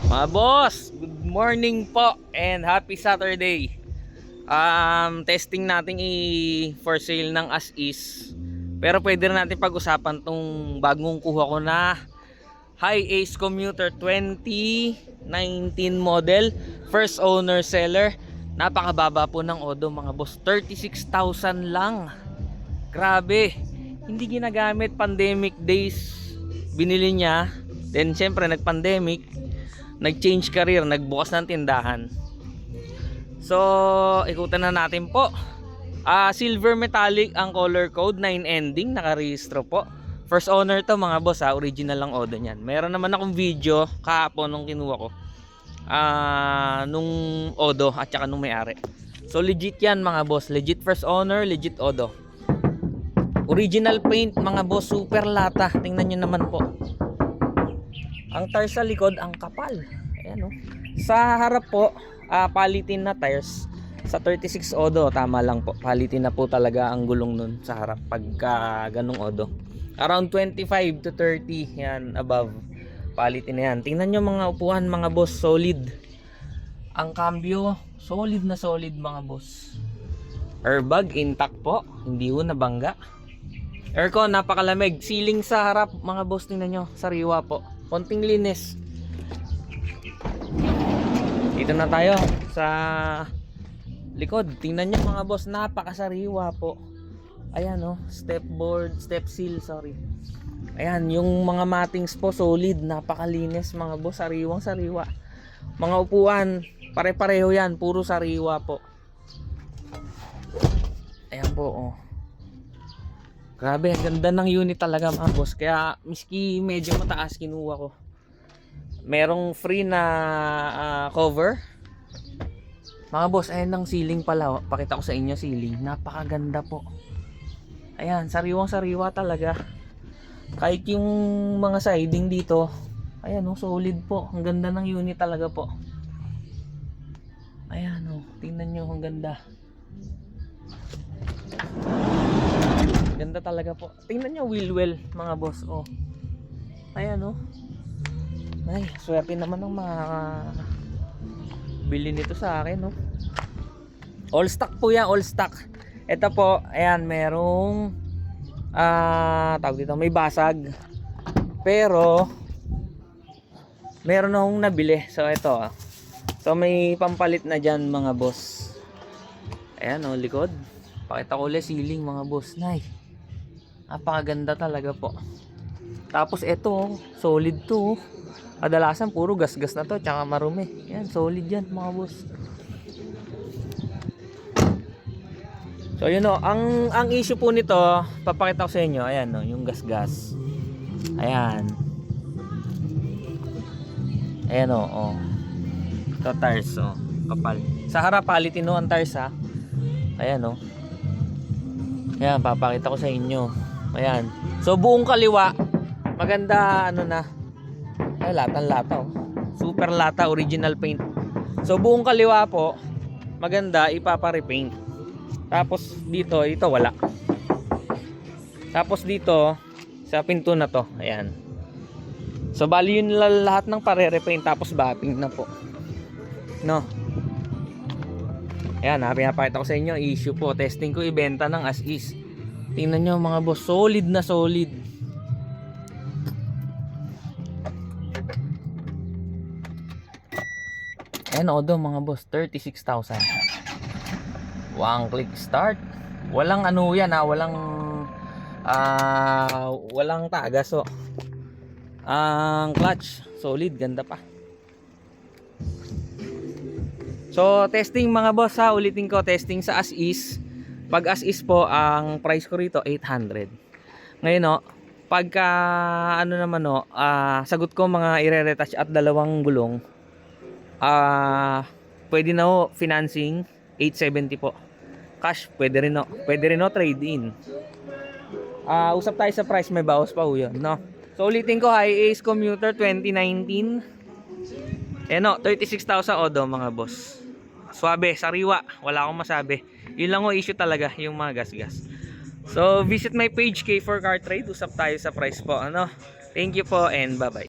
Mga boss, good morning po and happy Saturday. Testing natin for sale ng as is. Pero pwede rin natin pag-usapan tong bagong kuha ko na Hi-Ace Commuter 2019 model, first owner seller. Napakababa po ng odo mga boss, 36,000 lang. Grabe, hindi ginagamit, pandemic days binili niya. Then syempre nag-pandemic, nag-change career, nagbukas ng tindahan. So, ikutan na natin po. Silver metallic ang color code, 9 ending, nakarehistro po. First owner to mga boss, original lang odo niyan. Meron naman akong video kahapon nung kinuha ko. Nung odo at saka nung may-ari. So legit yan mga boss, legit first owner, legit odo. Original paint mga boss, super lata. Tingnan nyo naman po. Ang tires sa likod, ang kapal. Ayan o. Sa harap po, palitin na tires. Sa 36 odo, tama lang po. Palitin na po talaga ang gulong nun sa harap pagka ganung odo. Around 25 to 30, yan, above. Palitin na yan. Tingnan nyo mga upuan mga boss, solid. Ang cambio, solid na solid mga boss. Airbag, intact po. Hindi ho nabangga. Aircon, napakalamig. Ceiling sa harap mga boss, tingnan nyo. Sariwa po. Konting linis. Dito na tayo sa likod. Tingnan nyo mga boss, napakasariwa po. Ayan o, step board, step seal, sorry. Ayan, yung mga mattings po solid, napakalinis mga boss, sariwang sariwa. Mga upuan, pare-pareho yan, puro sariwa po. Ayan po oh. Grabe, ang ganda ng unit talaga mga boss. Kaya miski medyo mataas kinuha ko. Merong free na cover. Mga boss, ayan ang ceiling pala. Pakita ko sa inyo ceiling. Napakaganda po. Ayan, sariwang sariwa talaga. Kahit yung mga siding dito, ayan oh, solid po. Ang ganda ng unit talaga po. Ayan oh, tingnan nyo, ang ganda. Ganda talaga po. Tingnan nyo wheel well mga boss oh. Ayan oh. Ay, swerte naman ng mga bili nito sa akin oh. All stock po yan, all stock. Ito po, ayan, merong tawag dito, may basag. Pero meron akong nabili. So ito so may pampalit na dyan mga boss. Ayan oh, likod. Pakita ko ulit ceiling mga boss. Nay, napakaganda talaga po. Tapos ito, solid to. Kadalasan puro gas-gas na to, tsaka marumi. Yan, solid yan mga boss. So yun o, ang issue po nito, papakita ko sa inyo. Ayan o, yung gas-gas. Ayan. Ayan o, oh. Ito tires o, kapal. Sa harap, palitin o ang tires ha. Ayan o. Ayan, papakita ko sa inyo. Ayan. So buong kaliwa, maganda ano na. Ay, latang-lata oh. Super lata, original paint. So buong kaliwa po, maganda, ipapa-repaint. Tapos dito, ito wala. Tapos dito, sa pinto na to, ayan. So bali yun lahat ng pare-repaint, tapos bapping na po. No. Ayan, pinapakita ko sa inyo, issue po. Testing ko, ibenta ng as is. Tingnan nyo mga boss, solid na solid. Ayan o do mga boss, 36,000. One click start. Walang ano yan ha, walang tagas oh. Ang clutch, solid, ganda pa. So testing mga boss ha, ulitin ko, testing sa as is. Pag as is po, ang price ko rito 800. Ngayon no, pagka ano naman no, sagot ko mga ire-retouch at dalawang gulong, pwede na ho financing 870 po. Cash pwede rin no, trade in. Usap tayo sa price, may bawas pa ho yun no. So ulitin ko, Hi-Ace Commuter 2019. No, 36,000 odo mga boss. Swabe, sariwa, wala akong masabi. Yun lang ho issue talaga, yung mga gas-gas. So visit my page K4 Car Trade, usap tayo sa price po ano. Thank you po and bye bye.